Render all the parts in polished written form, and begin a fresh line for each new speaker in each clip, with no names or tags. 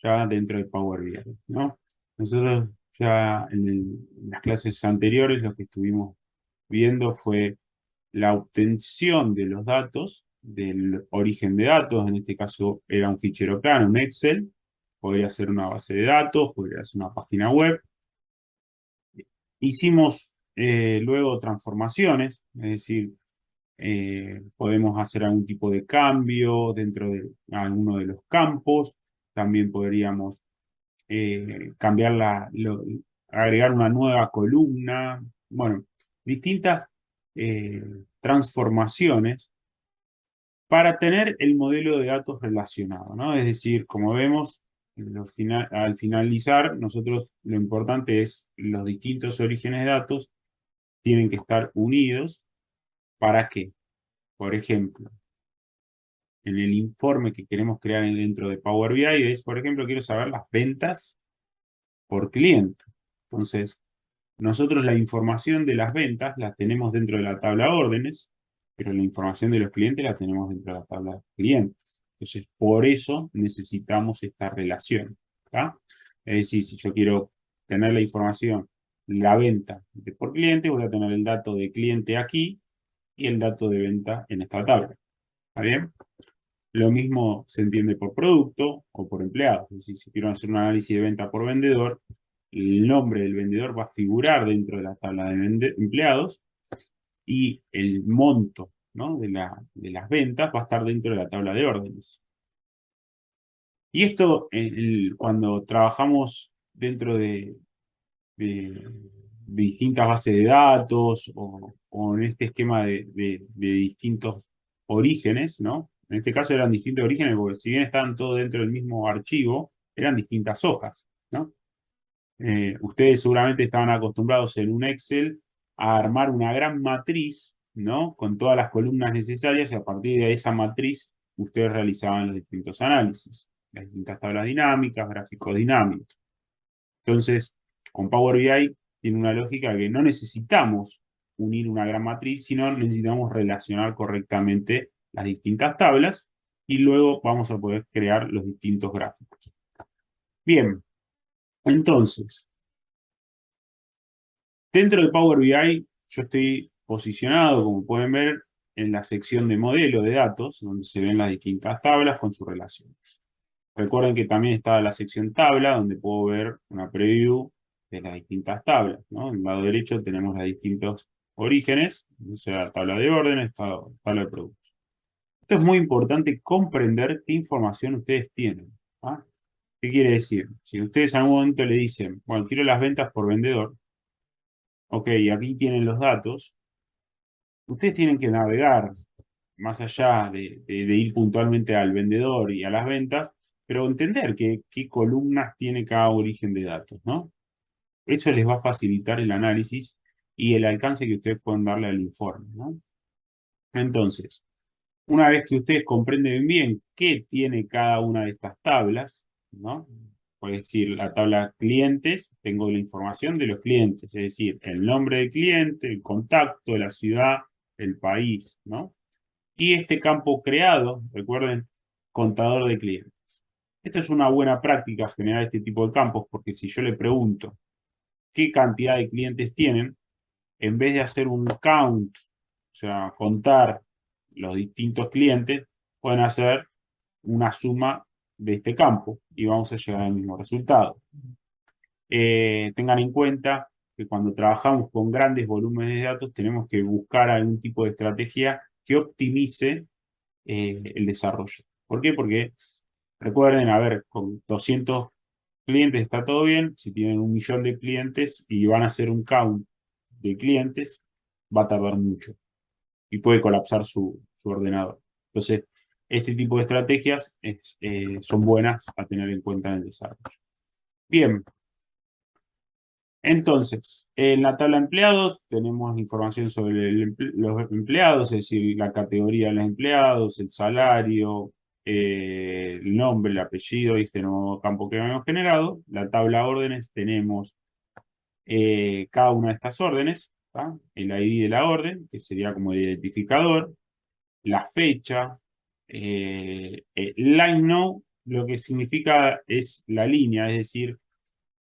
ya dentro de Power BI, ¿no? Nosotros ya en las clases anteriores lo que estuvimos viendo fue la obtención de los datos, del origen de datos, en este caso era un fichero plano, un Excel, podría ser una base de datos, podría ser una página web. Hicimos luego transformaciones, es decir, podemos hacer algún tipo de cambio dentro de alguno de los campos, también podríamos cambiar agregar una nueva columna, bueno, distintas eh, transformaciones para tener el modelo de datos relacionado, ¿no? Es decir, como vemos, al finalizar, nosotros lo importante es los distintos orígenes de datos tienen que estar unidos. ¿Para qué? Por ejemplo, en el informe que queremos crear dentro de Power BI es, por ejemplo, quiero saber las ventas por cliente. Entonces, nosotros la información de las ventas la tenemos dentro de la tabla de órdenes, pero la información de los clientes la tenemos dentro de la tabla de clientes. Entonces, por eso necesitamos esta relación, ¿tá? Es decir, si yo quiero tener la información, la venta por cliente, voy a tener el dato de cliente aquí y el dato de venta en esta tabla. ¿Está bien? Lo mismo se entiende por producto o por empleado. Es decir, si quiero hacer un análisis de venta por vendedor, el nombre del vendedor va a figurar dentro de la tabla de empleados y el monto, ¿no? de las ventas va a estar dentro de la tabla de órdenes. Y esto, cuando trabajamos dentro de distintas bases de datos o en este esquema de distintos orígenes, ¿no? En este caso eran distintos orígenes porque si bien estaban todos dentro del mismo archivo, eran distintas hojas, ¿no? Ustedes seguramente estaban acostumbrados en un Excel a armar una gran matriz, ¿no? Con todas las columnas necesarias y a partir de esa matriz ustedes realizaban los distintos análisis, las distintas tablas dinámicas, gráficos dinámicos. Entonces, con Power BI tiene una lógica que no necesitamos unir una gran matriz, sino necesitamos relacionar correctamente las distintas tablas y luego vamos a poder crear los distintos gráficos. Bien, entonces, dentro de Power BI yo estoy posicionado, como pueden ver, en la sección de modelo de datos, donde se ven las distintas tablas con sus relaciones. Recuerden que también está la sección tabla, donde puedo ver una preview de las distintas tablas, ¿no? En el lado derecho tenemos los distintos orígenes, o sea, tabla de órdenes, tabla de productos. Esto es muy importante comprender qué información ustedes tienen. ¿Ah? ¿Qué quiere decir? Si ustedes en algún momento le dicen, bueno, quiero las ventas por vendedor, ok, aquí tienen los datos, ustedes tienen que navegar más allá de ir puntualmente al vendedor y a las ventas, pero entender qué columnas tiene cada origen de datos, ¿no? Eso les va a facilitar el análisis y el alcance que ustedes pueden darle al informe, ¿no? Entonces, una vez que ustedes comprenden bien qué tiene cada una de estas tablas, ¿no? Por decir, la tabla clientes, tengo la información de los clientes, es decir, el nombre del cliente, el contacto, la ciudad, el país, ¿no? Y este campo creado, recuerden, contador de clientes. Esto es una buena práctica generar este tipo de campos, porque si yo le pregunto qué cantidad de clientes tienen, en vez de hacer un count, o sea, contar los distintos clientes, pueden hacer una suma de este campo y vamos a llegar al mismo resultado. Tengan en cuenta que cuando trabajamos con grandes volúmenes de datos tenemos que buscar algún tipo de estrategia que optimice el desarrollo. ¿Por qué? Porque recuerden, a ver, con 200 clientes está todo bien, si tienen 1 millón de clientes y van a hacer un count de clientes, va a tardar mucho y puede colapsar su ordenador. Entonces, este tipo de estrategias son buenas a tener en cuenta en el desarrollo. Bien, entonces, en la tabla de empleados tenemos información sobre los empleados, es decir, la categoría de los empleados, el salario, el nombre, el apellido y este nuevo campo que hemos generado. La tabla de órdenes tenemos cada una de estas órdenes, ¿tá? El ID de la orden, que sería como el identificador, la fecha, line no lo que significa es la línea, es decir,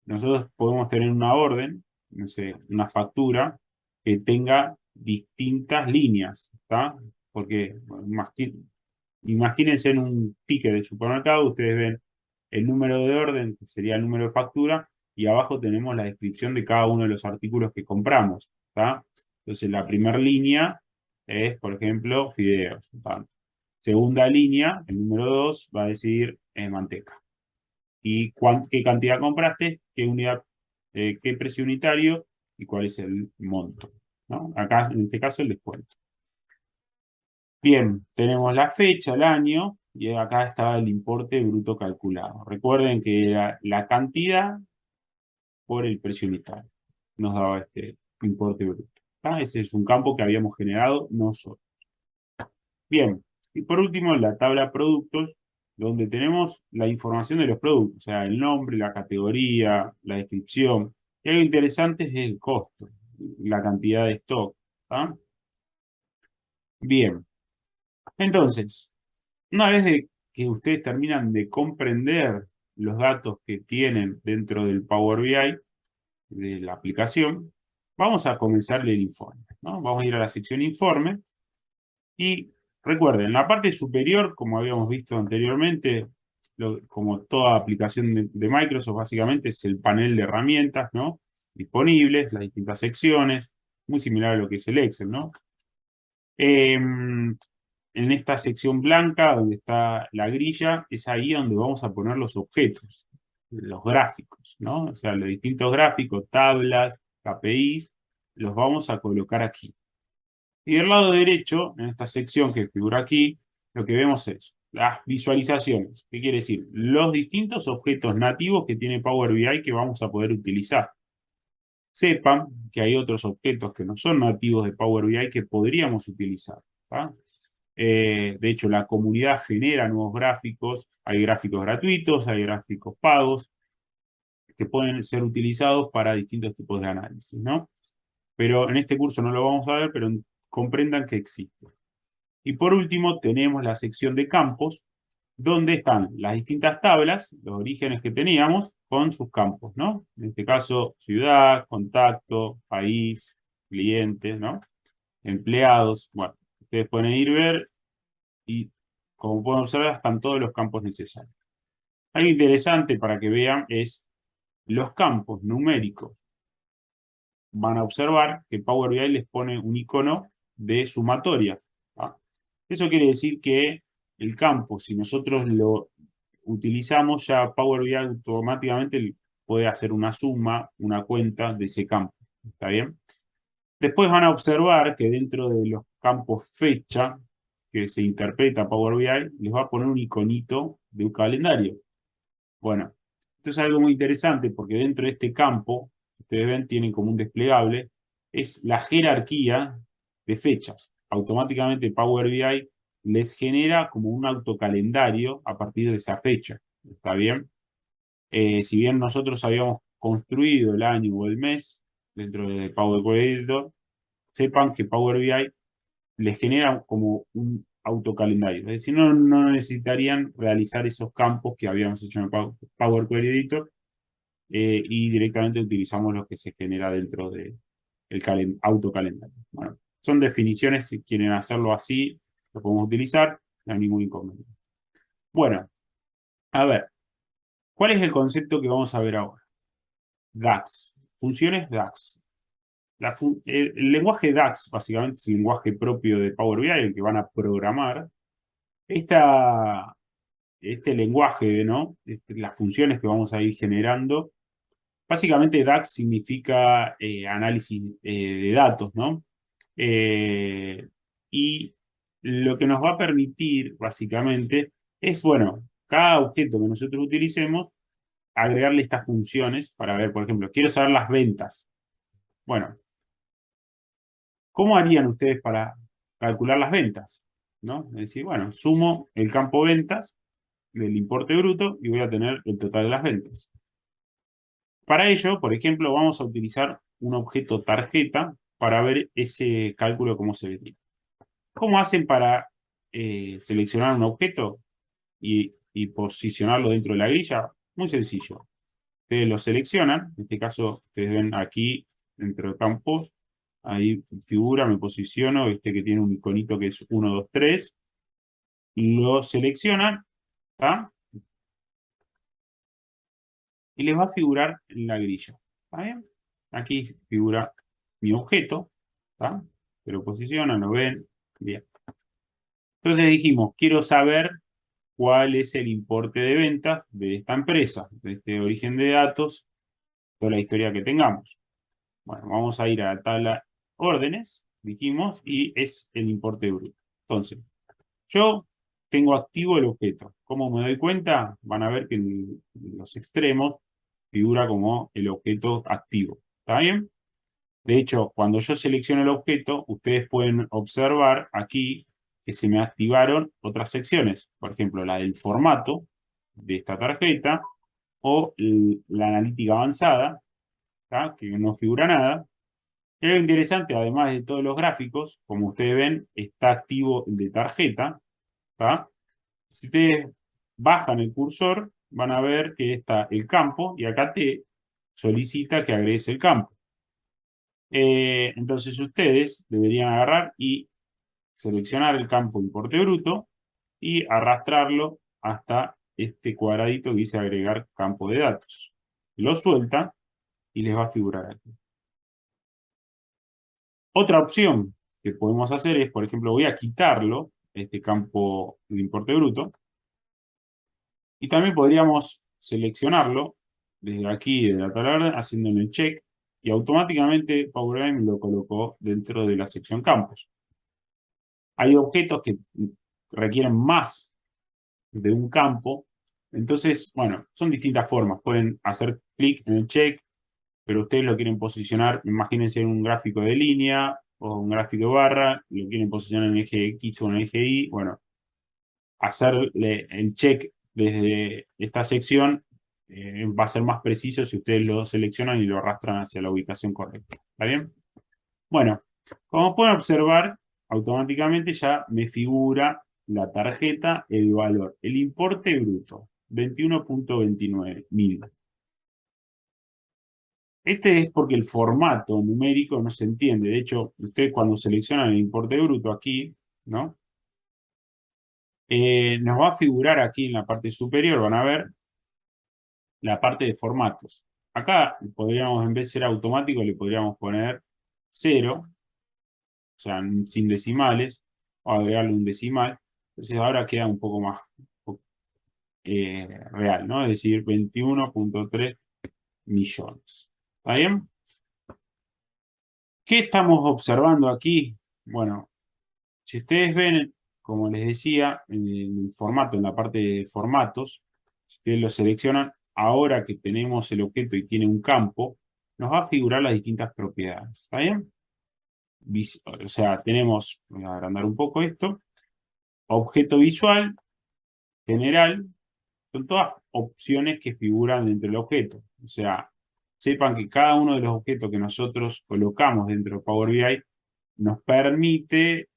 nosotros podemos tener una orden, no sé, una factura que tenga distintas líneas, ¿está? Porque bueno, imagínense en un ticket de supermercado, ustedes ven el número de orden, que sería el número de factura, y abajo tenemos la descripción de cada uno de los artículos que compramos, ¿está? Entonces la primera línea es, por ejemplo, fideos, ¿tá? Segunda línea, el número 2 va a decir manteca. Y qué cantidad compraste, qué unidad, qué precio unitario y cuál es el monto, ¿no? Acá, en este caso, el descuento. Bien, tenemos la fecha, el año, y acá está el importe bruto calculado. Recuerden que era la cantidad por el precio unitario. Nos daba este importe bruto. ¿Tá? Ese es un campo que habíamos generado nosotros. Bien, y por último, la tabla productos, donde tenemos la información de los productos, o sea, el nombre, la categoría, la descripción. Y algo interesante es el costo, la cantidad de stock. ¿Tá? Bien, entonces, una vez que ustedes terminan de comprender los datos que tienen dentro del Power BI, de la aplicación, vamos a comenzar el informe, ¿no? Vamos a ir a la sección informe y recuerden, en la parte superior, como habíamos visto anteriormente, como toda aplicación de Microsoft, básicamente es el panel de herramientas, ¿no? Disponibles, las distintas secciones, muy similar a lo que es el Excel, ¿no? En esta sección blanca, donde está la grilla, es ahí donde vamos a poner los objetos, los gráficos, ¿no? O sea, los distintos gráficos, tablas, KPIs, los vamos a colocar aquí. Y del lado derecho, en esta sección que figura aquí, lo que vemos es las visualizaciones. ¿Qué quiere decir? Los distintos objetos nativos que tiene Power BI que vamos a poder utilizar. Sepan que hay otros objetos que no son nativos de Power BI que podríamos utilizar. ¿Tá? De hecho, la comunidad genera nuevos gráficos. Hay gráficos gratuitos, hay gráficos pagos que pueden ser utilizados para distintos tipos de análisis, ¿no? Pero en este curso no lo vamos a ver, pero comprendan que existe. Y por último, tenemos la sección de campos, donde están las distintas tablas, los orígenes que teníamos, con sus campos, ¿no? En este caso, ciudad, contacto, país, clientes, ¿no? Empleados. Bueno, ustedes pueden ir a ver y, como pueden observar, están todos los campos necesarios. Algo interesante para que vean es los campos numéricos. Van a observar que Power BI les pone un icono de sumatoria. ¿Ah? Eso quiere decir que el campo, si nosotros lo utilizamos, ya Power BI automáticamente puede hacer una suma, una cuenta de ese campo. ¿Está bien? Después van a observar que dentro de los campos fecha que se interpreta Power BI, les va a poner un iconito de un calendario. Bueno, esto es algo muy interesante porque dentro de este campo, ustedes ven, tienen como un desplegable, es la jerarquía de fechas. Automáticamente Power BI les genera como un autocalendario a partir de esa fecha. ¿Está bien? Si bien nosotros habíamos construido el año o el mes dentro de Power Query Editor, sepan que Power BI les genera como un autocalendario. Es decir, no necesitarían realizar esos campos que habíamos hecho en el Power Query Editor y directamente utilizamos lo que se genera dentro del autocalendario. Bueno, son definiciones, si quieren hacerlo así, lo podemos utilizar, no hay ningún inconveniente. Bueno, a ver, ¿cuál es el concepto que vamos a ver ahora? DAX, funciones DAX. El lenguaje DAX, básicamente, es el lenguaje propio de Power BI, el que van a programar. Este lenguaje, ¿no? Las funciones que vamos a ir generando. Básicamente DAX significa análisis de datos, ¿no? Eh, y lo que nos va a permitir, básicamente, es, bueno, cada objeto que nosotros utilicemos, agregarle estas funciones para ver, por ejemplo, quiero saber las ventas. Bueno, ¿cómo harían ustedes para calcular las ventas? ¿No? Es decir, bueno, sumo el campo ventas del importe bruto y voy a tener el total de las ventas. Para ello, por ejemplo, vamos a utilizar un objeto tarjeta para ver ese cálculo cómo se vería. ¿Cómo hacen para seleccionar un objeto y y posicionarlo dentro de la grilla? Muy sencillo. Ustedes lo seleccionan, en este caso ustedes ven aquí dentro de campos, ahí figura, me posiciono, este que tiene un iconito que es 1, 2, 3, lo seleccionan, ¿tá? Y les va a figurar en la grilla, ¿está bien? Aquí figura mi objeto, ¿está? Se lo posicionan, lo ven, bien. Entonces dijimos, quiero saber cuál es el importe de ventas de esta empresa, de este origen de datos, toda la historia que tengamos. Bueno, vamos a ir a la tabla órdenes, dijimos, y es el importe bruto. Entonces, yo tengo activo el objeto. ¿Cómo me doy cuenta? Van a ver que en los extremos figura como el objeto activo. ¿Está bien? De hecho, cuando yo selecciono el objeto, ustedes pueden observar aquí que se me activaron otras secciones. Por ejemplo, la del formato de esta tarjeta o la analítica avanzada, ¿tá? Que no figura nada. Y lo interesante, además de todos los gráficos, como ustedes ven, está activo el de tarjeta, ¿tá? Si ustedes bajan el cursor, van a ver que está el campo y acá te solicita que agregues el campo. Entonces ustedes deberían agarrar y seleccionar el campo importe bruto y arrastrarlo hasta este cuadradito que dice agregar campo de datos. Lo sueltan y les va a figurar aquí. Otra opción que podemos hacer es, por ejemplo, voy a quitarlo, este campo de importe bruto, y también podríamos seleccionarlo desde aquí, de la tabla haciéndole el check, y automáticamente Power BI lo colocó dentro de la sección campos. Hay objetos que requieren más de un campo, entonces, bueno, son distintas formas. Pueden hacer clic en el check, pero ustedes lo quieren posicionar, imagínense en un gráfico de línea o un gráfico de barra, lo quieren posicionar en eje X o en eje Y, bueno, hacerle el check desde esta sección va a ser más preciso si ustedes lo seleccionan y lo arrastran hacia la ubicación correcta. ¿Está bien? Bueno, como pueden observar, automáticamente ya me figura la tarjeta, el valor, el importe bruto, 21.29 mil. Este es porque el formato numérico no se entiende. De hecho, ustedes cuando seleccionan el importe bruto aquí, ¿no? Nos va a figurar aquí en la parte superior, van a ver la parte de formatos. Acá podríamos, en vez de ser automático, le podríamos poner 0, o sea, sin decimales, o agregarle un decimal. Entonces ahora queda un poco más real, ¿no? Es decir, 21.3 millones. ¿Está bien? ¿Qué estamos observando aquí? Bueno, si ustedes ven, como les decía, en el formato, en la parte de formatos, si ustedes lo seleccionan, ahora que tenemos el objeto y tiene un campo, nos va a figurar las distintas propiedades. ¿Está bien? O sea, tenemos, voy a agrandar un poco esto, objeto visual, general, son todas opciones que figuran dentro del objeto. O sea, sepan que cada uno de los objetos que nosotros colocamos dentro de Power BI nos permite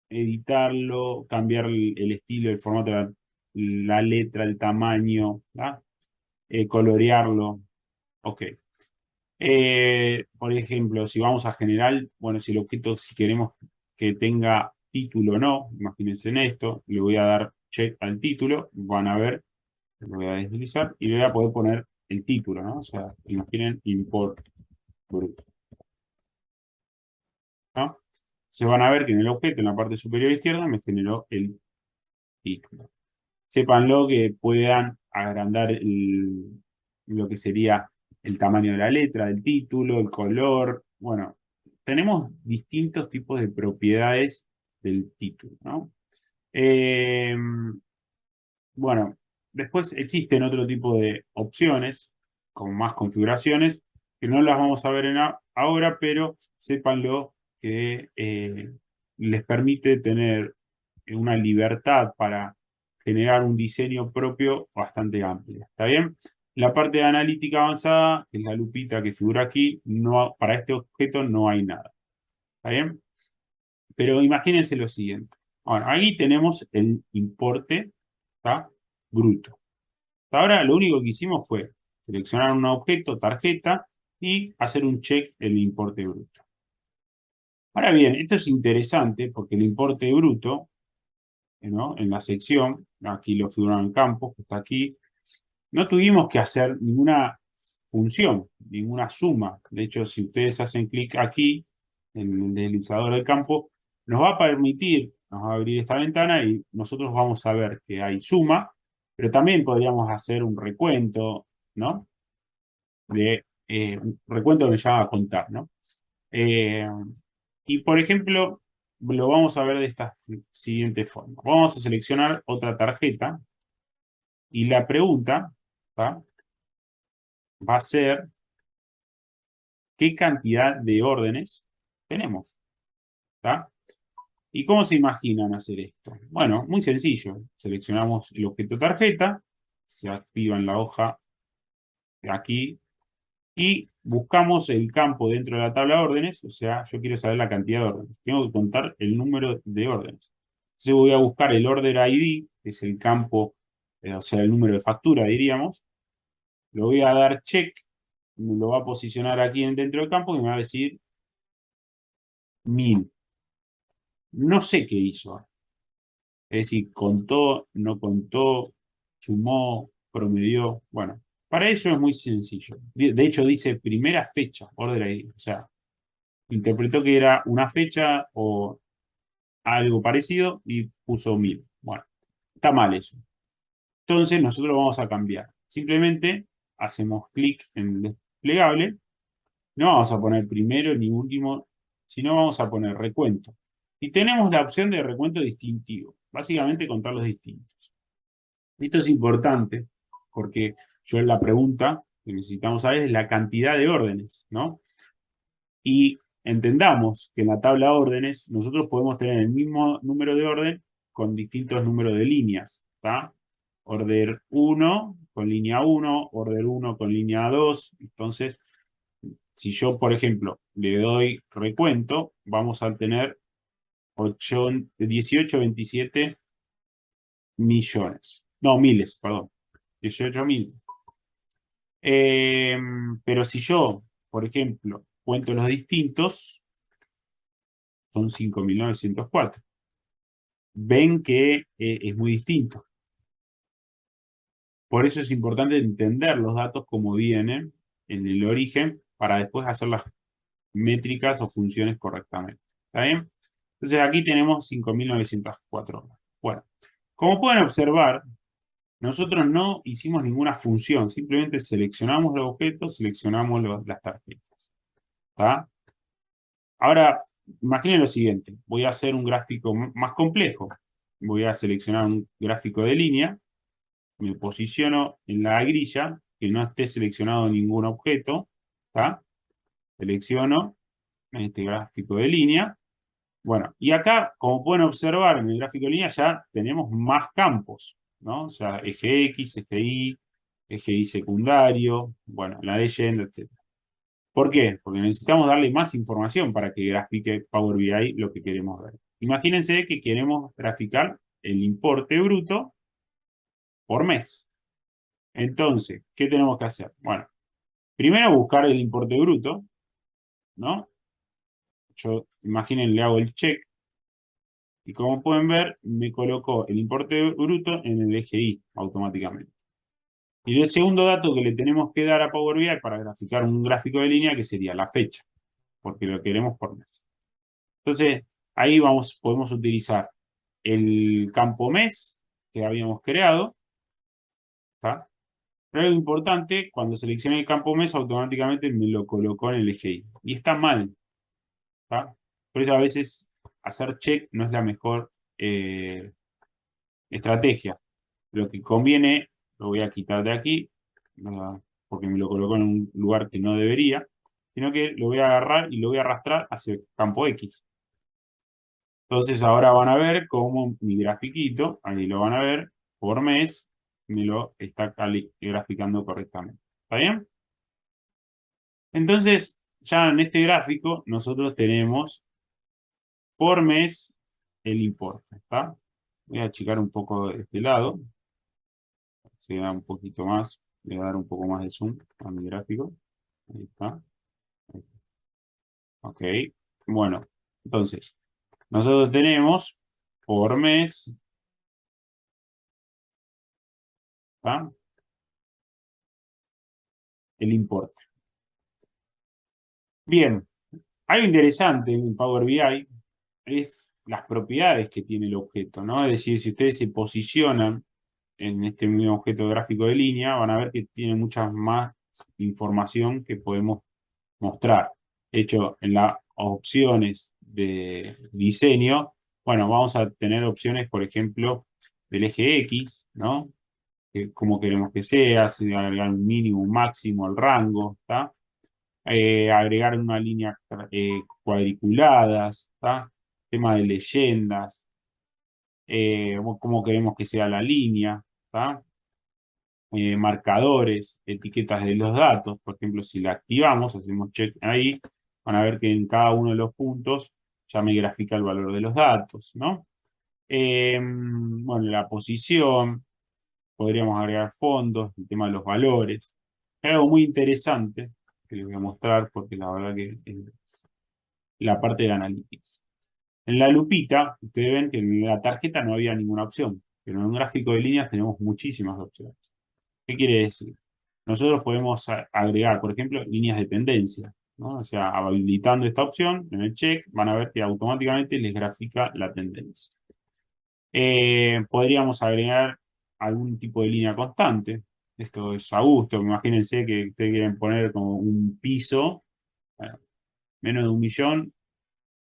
editarlo, cambiar el estilo, el formato, la letra, el tamaño, ¿tá? Colorearlo. Ok. Por ejemplo, si vamos a general, bueno, si el objeto, si queremos que tenga título o no, imagínense en esto, le voy a dar check al título, van a ver, lo voy a deslizar y le voy a poder poner el título, ¿no? O sea, imaginen import bruto, ¿no? Se van a ver que en el objeto, en la parte superior izquierda, me generó el título. Sépanlo que puedan agrandar lo que sería el tamaño de la letra, del título, el color. Bueno, tenemos distintos tipos de propiedades del título, ¿no? Eh, bueno, después existen otro tipo de opciones, con más configuraciones, que no las vamos a ver ahora, pero sépanlo que les permite tener una libertad para generar un diseño propio bastante amplia. ¿Está bien? La parte de analítica avanzada, que es la lupita que figura aquí, no, para este objeto no hay nada. ¿Está bien? Pero imagínense lo siguiente. Bueno, ahí tenemos el importe, ¿está? bruto. Hasta ahora lo único que hicimos fue seleccionar un objeto, tarjeta, y hacer un check en el importe bruto. Ahora bien, esto es interesante porque el importe bruto, ¿no? En la sección, aquí lo figuraron en campo, que está aquí, no tuvimos que hacer ninguna función, ninguna suma. De hecho, si ustedes hacen clic aquí, en el deslizador del campo, nos va a permitir, nos va a abrir esta ventana y nosotros vamos a ver que hay suma, pero también podríamos hacer un recuento, ¿no? Un recuento que se llama contar, ¿no? Eh, y por ejemplo, lo vamos a ver de esta siguiente forma. Vamos a seleccionar otra tarjeta y la pregunta, ¿tá? Va a ser qué cantidad de órdenes tenemos, ¿tá? ¿Y cómo se imaginan hacer esto? Bueno, muy sencillo. Seleccionamos el objeto tarjeta, se activa en la hoja de aquí y buscamos el campo dentro de la tabla de órdenes, o sea, yo quiero saber la cantidad de órdenes. Tengo que contar el número de órdenes. Entonces voy a buscar el order ID, que es el campo, o sea, el número de factura, diríamos. Lo voy a dar check, me lo va a posicionar aquí dentro del campo y me va a decir 1000. No sé qué hizo. Es decir, contó, no contó, sumó, promedió. Bueno, para eso es muy sencillo. De hecho, dice primera fecha, order ID. O sea, interpretó que era una fecha o algo parecido y puso 1000. Bueno, está mal eso. Entonces, nosotros vamos a cambiar. Simplemente hacemos clic en desplegable. No vamos a poner primero ni último, sino vamos a poner recuento. Y tenemos la opción de recuento distintivo. Básicamente contar los distintos. Esto es importante porque yo en la pregunta que necesitamos saber es la cantidad de órdenes, ¿no? Y entendamos que en la tabla de órdenes nosotros podemos tener el mismo número de orden con distintos números de líneas, ¿está? Order 1 con línea 1, order 1 con línea 2. Entonces, si yo, por ejemplo, le doy recuento, vamos a tener 18,27 millones. No, miles, perdón. 18.000. Pero si yo, por ejemplo, cuento los distintos, son 5.904. Ven que es muy distinto. Por eso es importante entender los datos como vienen en el origen para después hacer las métricas o funciones correctamente. ¿Está bien? Entonces aquí tenemos 5.904. Bueno, como pueden observar, nosotros no hicimos ninguna función, simplemente seleccionamos los objetos, seleccionamos las tarjetas. ¿Está? Ahora, imaginen lo siguiente, voy a hacer un gráfico más complejo. Voy a seleccionar un gráfico de línea, me posiciono en la grilla, que no esté seleccionado ningún objeto, ¿está? Selecciono este gráfico de línea. Bueno, y acá, como pueden observar en el gráfico de línea, ya tenemos más campos, ¿no? O sea, eje X, eje Y secundario, bueno, la leyenda, etc. ¿Por qué? Porque necesitamos darle más información para que grafique Power BI lo que queremos ver. Imagínense que queremos graficar el importe bruto por mes. Entonces, ¿qué tenemos que hacer? Bueno, primero buscar el importe bruto, ¿no? Yo, imaginen, le hago el check y como pueden ver, me colocó el importe bruto en el eje Y automáticamente. Y el segundo dato que le tenemos que dar a Power BI para graficar un gráfico de línea, que sería la fecha, porque lo queremos por mes. Entonces, ahí podemos utilizar el campo mes que habíamos creado, ¿está? Pero algo importante, cuando seleccioné el campo mes, automáticamente me lo colocó en el eje Y. Y está mal, ¿está? Por eso a veces hacer check no es la mejor estrategia. Lo que conviene, lo voy a quitar de aquí, porque me lo colocó en un lugar que no debería, sino que lo voy a agarrar y lo voy a arrastrar hacia el campo X. Entonces ahora van a ver cómo mi grafiquito, ahí lo van a ver, por mes, me lo está graficando correctamente. ¿Está bien? Entonces, ya en este gráfico, nosotros tenemos por mes el importe. ¿Está? Voy a achicar un poco de este lado. se da un poquito más, le voy a dar un poco más de zoom a mi gráfico. Ahí está. Ok. Bueno, entonces, nosotros tenemos por mes, ¿tá? El importe. Bien, algo interesante en Power BI es las propiedades que tiene el objeto, ¿no? Es decir, si ustedes se posicionan en este mismo objeto gráfico de línea, van a ver que tiene mucha más información que podemos mostrar. De hecho, en las opciones de diseño, bueno, vamos a tener opciones, por ejemplo, del eje X, ¿no? Cómo queremos que sea, si agregar un mínimo, un máximo, el rango, ¿está? Agregar una línea cuadriculadas, ¿está? Tema de leyendas, cómo queremos que sea la línea, ¿está? Marcadores, etiquetas de los datos, por ejemplo, si la activamos, hacemos check ahí, van a ver que en cada uno de los puntos ya me grafica el valor de los datos, ¿no? Bueno, la posición, podríamos agregar fondos, el tema de los valores. Es algo muy interesante que les voy a mostrar porque la verdad que es la parte de Analytics. En la lupita, ustedes ven que en la tarjeta no había ninguna opción, pero en un gráfico de líneas tenemos muchísimas opciones. ¿Qué quiere decir? Nosotros podemos agregar, por ejemplo, líneas de tendencia, ¿no? O sea, habilitando esta opción en el check, van a ver que automáticamente les grafica la tendencia. Podríamos agregar algún tipo de línea constante. Esto es a gusto. Imagínense que ustedes quieren poner como un piso, bueno, menos de 1 millón,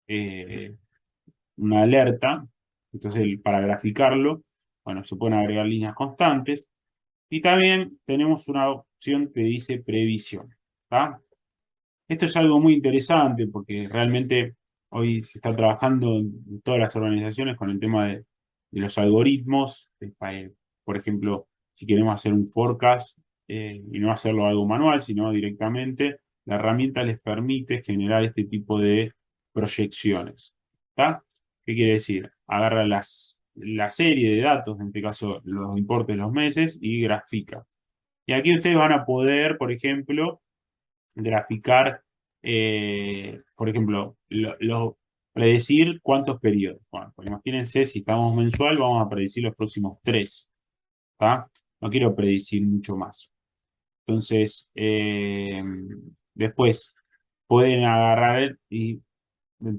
eh, una alerta. Entonces, para graficarlo, bueno, se pueden agregar líneas constantes. Y también tenemos una opción que dice previsión. ¿Tá? Esto es algo muy interesante porque realmente hoy se está trabajando en todas las organizaciones con el tema de los algoritmos. Por ejemplo, si queremos hacer un forecast y no hacerlo algo manual, sino directamente, la herramienta les permite generar este tipo de proyecciones. ¿Tá? ¿Qué quiere decir? Agarra la serie de datos, en este caso los importes de los meses, y grafica. Y aquí ustedes van a poder, por ejemplo, graficar, por ejemplo, predecir cuántos periodos. Bueno, pues imagínense, si estamos mensual, vamos a predecir los próximos 3. ¿Tá? No quiero predecir mucho más. Entonces, después pueden agarrar el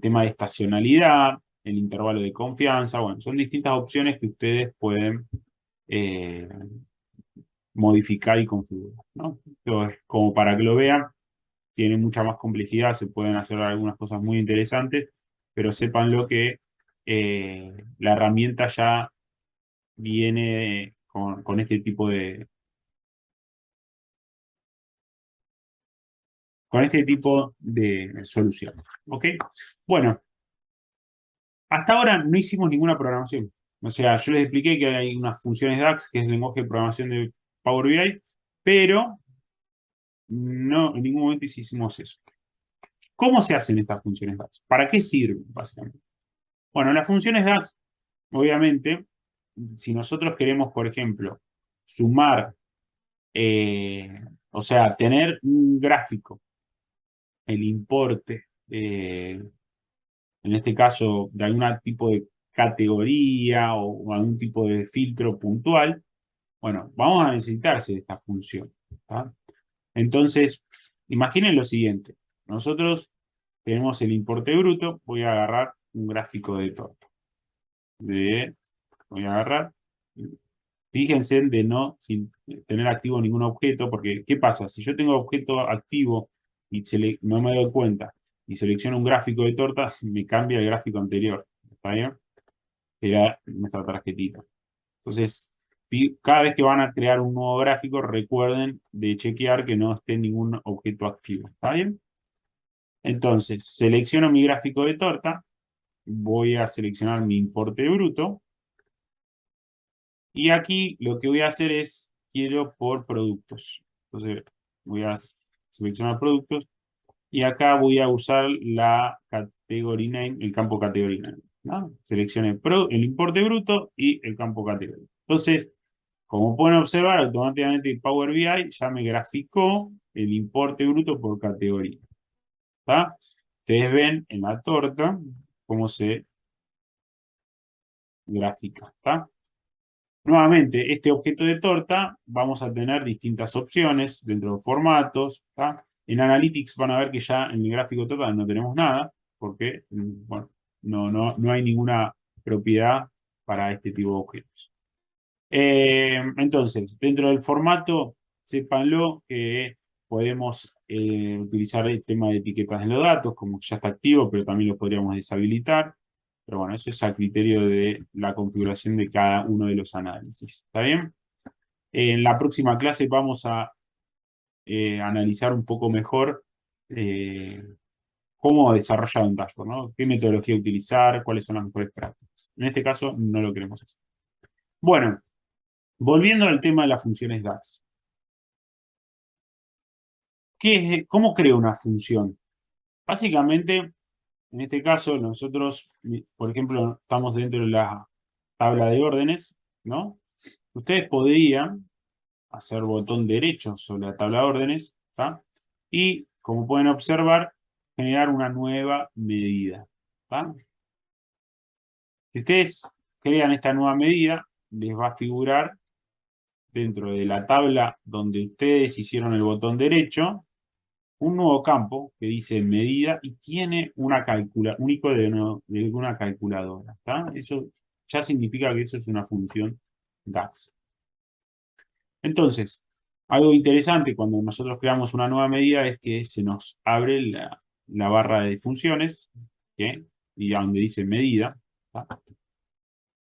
tema de estacionalidad, el intervalo de confianza. Bueno, son distintas opciones que ustedes pueden eh, modificar y configurar, ¿no? Entonces, como para que lo vean, tiene mucha más complejidad, se pueden hacer algunas cosas muy interesantes, pero sépanlo que la herramienta ya viene con este tipo de solución. ¿Ok? Bueno, hasta ahora no hicimos ninguna programación. O sea, yo les expliqué que hay unas funciones DAX, que es el lenguaje de programación de Power BI, pero no, en ningún momento hicimos eso. ¿Cómo se hacen estas funciones DAX? ¿Para qué sirven, básicamente? Bueno, las funciones DAX, obviamente, si nosotros queremos, por ejemplo, sumar, o sea, tener un gráfico, el importe, en este caso, de algún tipo de categoría o algún tipo de filtro puntual, bueno, vamos a necesitarse de esta función. ¿Tá? Entonces, imaginen lo siguiente. Nosotros tenemos el importe bruto. Voy a agarrar un gráfico de torta. Voy a agarrar. Fíjense de no sin tener activo ningún objeto, porque ¿qué pasa? Si yo tengo objeto activo y no me doy cuenta y selecciono un gráfico de torta, me cambia el gráfico anterior. ¿Está bien? Era nuestra tarjetita. Entonces, cada vez que van a crear un nuevo gráfico, recuerden de chequear que no esté ningún objeto activo. ¿Está bien? Entonces, selecciono mi gráfico de torta, voy a seleccionar mi importe bruto, y aquí lo que voy a hacer es, quiero por productos. Entonces, voy a seleccionar productos, y acá voy a usar la category name, el campo category name, ¿no? Seleccioné el importe bruto y el campo categoría. Entonces, Como pueden observar, automáticamente el Power BI ya me graficó el importe bruto por categoría. ¿Está? Ustedes ven en la torta cómo se grafica. ¿Está? Nuevamente, este objeto de torta vamos a tener distintas opciones dentro de los formatos. ¿Está? En Analytics van a ver que ya en el gráfico total no tenemos nada, porque bueno, no hay ninguna propiedad para este tipo de objetos. Entonces, dentro del formato, sépanlo que podemos utilizar el tema de etiquetas en los datos, como ya está activo, pero también lo podríamos deshabilitar. Pero bueno, eso es a criterio de la configuración de cada uno de los análisis. ¿Está bien? En la próxima clase vamos a analizar un poco mejor eh, cómo desarrollar un dashboard, ¿no? ¿Qué metodología utilizar? ¿Cuáles son las mejores prácticas? En este caso no lo queremos hacer. Bueno, volviendo al tema de las funciones DAX. ¿Cómo creo una función? Básicamente, en este caso, nosotros, por ejemplo, estamos dentro de la tabla de órdenes, ¿no? Ustedes podrían hacer botón derecho sobre la tabla de órdenes, ¿está? Y, como pueden observar, generar una nueva medida, ¿está? Si ustedes crean esta nueva medida, les va a figurar dentro de la tabla donde ustedes hicieron el botón derecho, un nuevo campo que dice medida y tiene un icono de una calculadora. ¿Está? Eso ya significa que eso es una función DAX. Entonces, algo interesante cuando nosotros creamos una nueva medida es que se nos abre la barra de funciones, ¿sí? Y a donde dice medida. ¿Está?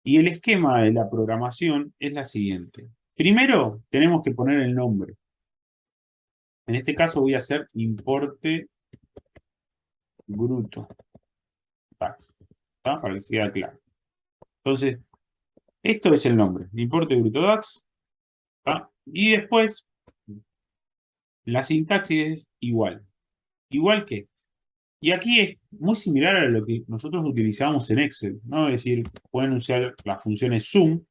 Y el esquema de la programación es la siguiente. Primero, tenemos que poner el nombre. En este caso voy a hacer importe bruto. DAX. ¿Está? Para que se quede claro. Entonces, esto es el nombre, importe bruto DAX. ¿Está? Y después, la sintaxis es igual. ¿Igual que? Y aquí es muy similar a lo que nosotros utilizamos en Excel, ¿no? Es decir, pueden usar las funciones sum.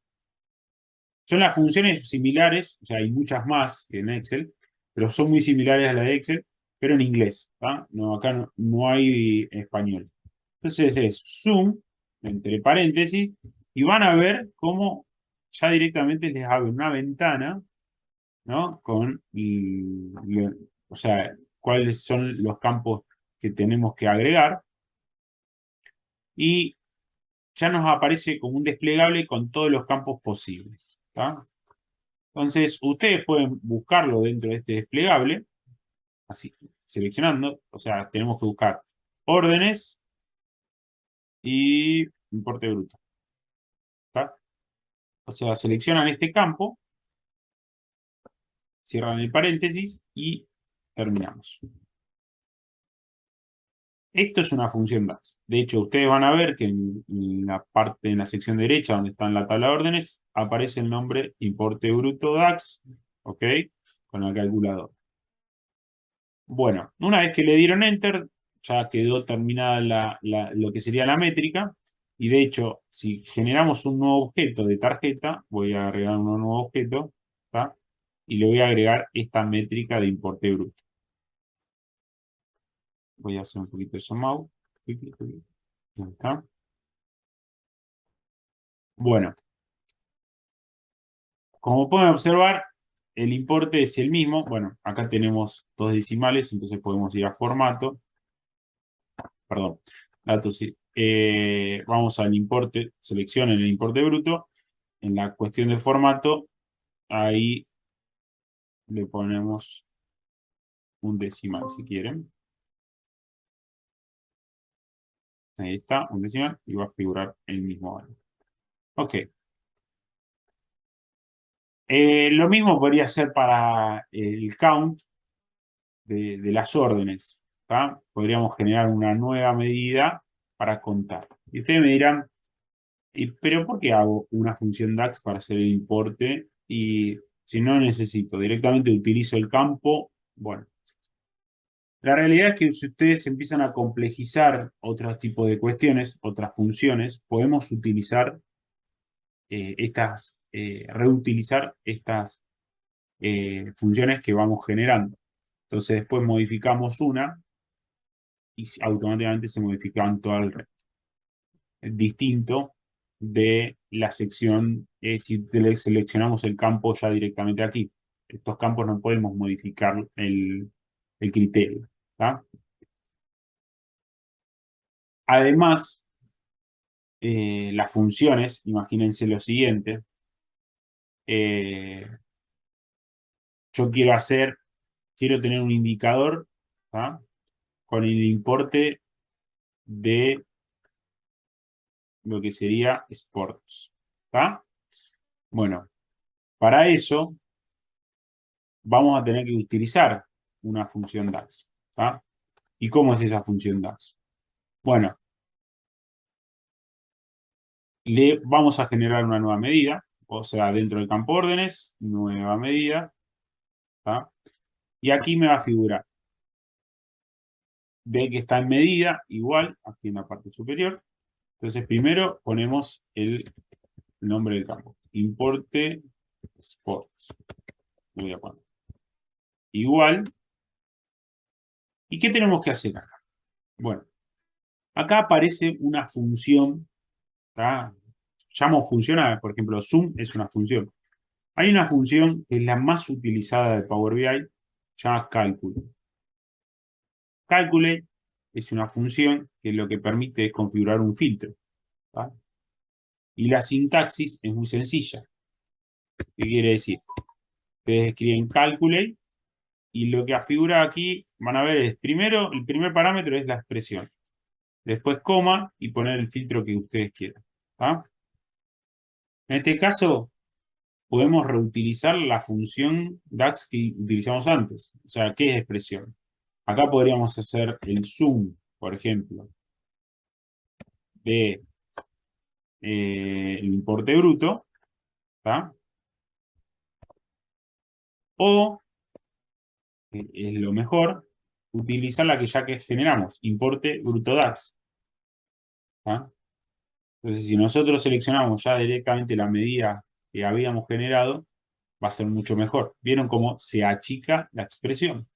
Son las funciones similares, o sea, hay muchas más que en Excel, pero son muy similares a la de Excel, pero en inglés. ¿Tá? No, acá no hay español. Entonces es sum, entre paréntesis, y van a ver cómo ya directamente les abre una ventana, ¿no? O sea, cuáles son los campos que tenemos que agregar, y ya nos aparece como un desplegable con todos los campos posibles. ¿Tá? Entonces, ustedes pueden buscarlo dentro de este desplegable, así, seleccionando, o sea, tenemos que buscar órdenes y importe bruto. ¿Tá? O sea, seleccionan este campo, cierran el paréntesis y terminamos. Esto es una función DAX. De hecho, ustedes van a ver que en la parte, en la sección derecha, donde está en la tabla de órdenes, aparece el nombre importe bruto DAX, ¿ok? Con la calculadora. Bueno, una vez que le dieron Enter, ya quedó terminada lo que sería la métrica. Y de hecho, si generamos un nuevo objeto de tarjeta, voy a agregar un nuevo objeto, ¿tá? Y le voy a agregar esta métrica de importe bruto. Voy a hacer un poquito de zoom out. Ahí está. Bueno, como pueden observar, el importe es el mismo. Bueno, acá tenemos dos decimales, entonces podemos ir a formato. Perdón, datos, sí. Vamos al importe, seleccionen el importe bruto. En la cuestión de formato, ahí le ponemos un decimal si quieren. Ahí está, un decimal, y va a figurar el mismo valor. Ok. Lo mismo podría ser para el count de las órdenes. ¿Tá? Podríamos generar una nueva medida para contar. Y ustedes me dirán, pero ¿por qué hago una función DAX para hacer el importe? Y si no necesito, directamente utilizo el campo. Bueno, la realidad es que si ustedes empiezan a complejizar otros tipos de cuestiones, otras funciones, podemos utilizar reutilizar estas funciones que vamos generando. Entonces después modificamos una y automáticamente se modifican todo el resto. Es distinto de la sección, si seleccionamos el campo ya directamente aquí. Estos campos no podemos modificar el criterio. ¿Tá? Además, las funciones, imagínense lo siguiente, eh, yo quiero tener un indicador, ¿tá? Con el importe de lo que sería sports. ¿Tá? Bueno, para eso vamos a tener que utilizar una función DAX. ¿Tá? ¿Y cómo es esa función DAX? Bueno, le vamos a generar una nueva medida, o sea, dentro del campo órdenes, nueva medida, ¿tá? Y aquí me va a figurar, ve que está en medida, igual, aquí en la parte superior. Entonces, primero ponemos el nombre del campo, importe sports. Lo voy a poner. Igual. ¿Y qué tenemos que hacer acá? Bueno, acá aparece una función, ¿tá? Llamo función, por ejemplo, zoom es una función. Hay una función que es la más utilizada de Power BI, llama cálculo. Calcule es una función que lo que permite es configurar un filtro. ¿Tá? Y la sintaxis es muy sencilla. ¿Qué quiere decir? Ustedes escriben calculate y lo que figura aquí, van a ver, es primero, el primer parámetro es la expresión. Después coma y poner el filtro que ustedes quieran. ¿Tá? En este caso, podemos reutilizar la función DAX que utilizamos antes. O sea, ¿qué es expresión? Acá podríamos hacer el zoom, por ejemplo, de el importe bruto, ¿tá? O, que es lo mejor, utilizar la que ya que generamos, importe bruto DAX. ¿Tá? Entonces, si nosotros seleccionamos ya directamente la medida que habíamos generado, va a ser mucho mejor. ¿Vieron cómo se achica la expresión?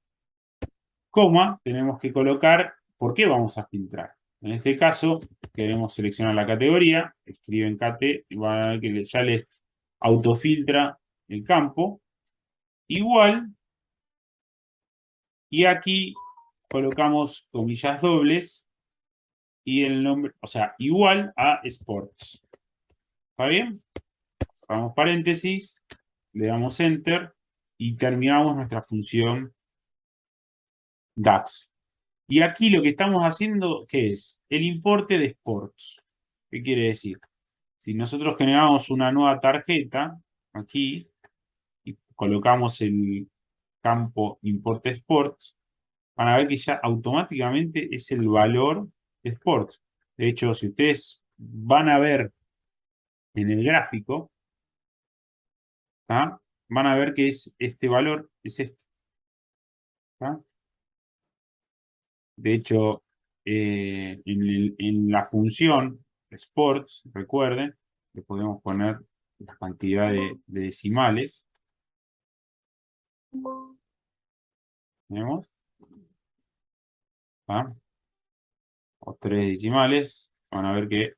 Coma, tenemos que colocar, ¿por qué vamos a filtrar? En este caso, queremos seleccionar la categoría, escriben cate, y van a ver que ya les autofiltra el campo, igual, y aquí colocamos comillas dobles y el nombre, o sea, igual a sports. ¿Está bien? Cerramos paréntesis, le damos enter y terminamos nuestra función DAX. Y aquí lo que estamos haciendo, ¿qué es? El importe de sports. ¿Qué quiere decir? Si nosotros generamos una nueva tarjeta, aquí, y colocamos el campo importe sports, van a ver que ya automáticamente es el valor de sports. De hecho, si ustedes van a ver en el gráfico, ¿tá? Van a ver que es este valor, es este. ¿Tá? De hecho, en la función sports, recuerden, le podemos poner la cantidad de decimales. ¿Vemos? ¿Ah? O tres decimales. Van a ver que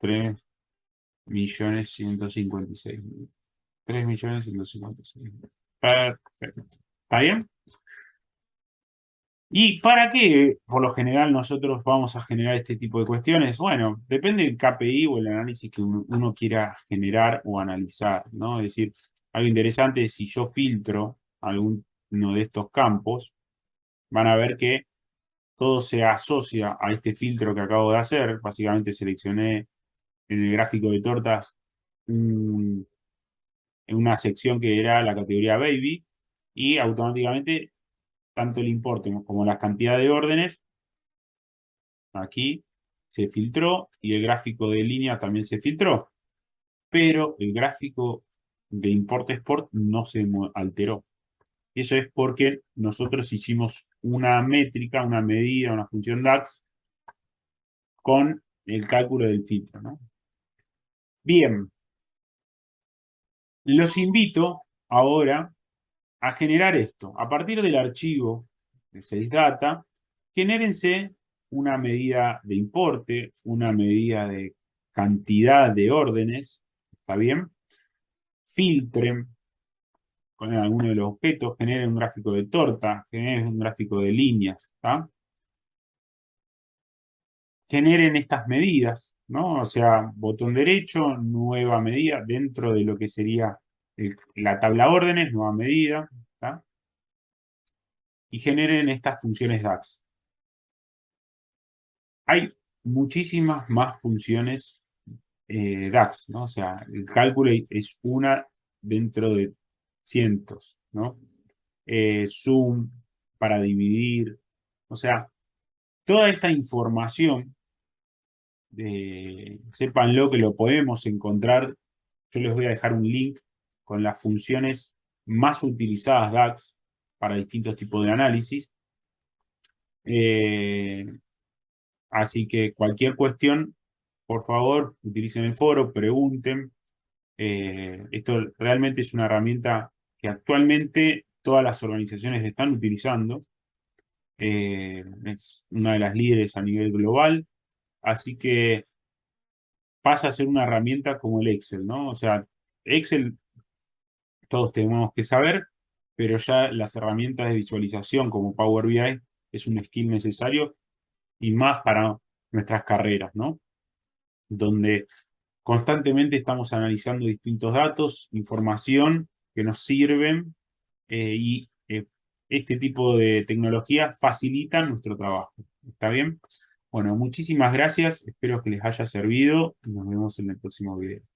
3.156.000. 3.156.000. Perfecto. ¿Está bien? ¿Y para qué, por lo general, nosotros vamos a generar este tipo de cuestiones? Bueno, depende del KPI o el análisis que uno quiera generar o analizar, ¿no? Es decir, algo interesante es si yo filtro alguno de estos campos, van a ver que todo se asocia a este filtro que acabo de hacer. Básicamente seleccioné en el gráfico de tortas en una sección que era la categoría Baby y automáticamente tanto el importe como la cantidad de órdenes aquí se filtró y el gráfico de línea también se filtró, pero el gráfico de importe export no se alteró. Eso es porque nosotros hicimos una métrica, una medida, una función DAX con el cálculo del filtro, ¿no? Bien, Los invito ahora a generar esto. A partir del archivo de SalesData, genérense una medida de importe, una medida de cantidad de órdenes, ¿está bien? Filtren con alguno de los objetos, generen un gráfico de torta, generen un gráfico de líneas, ¿está? Generen estas medidas, ¿no? O sea, botón derecho, nueva medida, dentro de lo que sería la tabla órdenes, nueva medida, ¿está? Y generen estas funciones DAX. Hay muchísimas más funciones DAX, ¿no? O sea, el cálculo es una dentro de cientos, ¿no? Zoom para dividir, o sea, toda esta información, sépanlo que lo podemos encontrar. Yo les voy a dejar un link con las funciones más utilizadas DAX para distintos tipos de análisis. Eh, Así que cualquier cuestión, por favor, utilicen el foro, pregunten. Esto realmente es una herramienta que actualmente todas las organizaciones están utilizando. Es una de las líderes a nivel global. Así que pasa a ser una herramienta como el Excel, ¿no? O sea, Excel todos tenemos que saber, pero ya las herramientas de visualización como Power BI es un skill necesario y más para nuestras carreras, ¿no? Donde constantemente estamos analizando distintos datos, información que nos sirven y este tipo de tecnologías facilitan nuestro trabajo. ¿Está bien? Bueno, muchísimas gracias. Espero que les haya servido y nos vemos en el próximo video.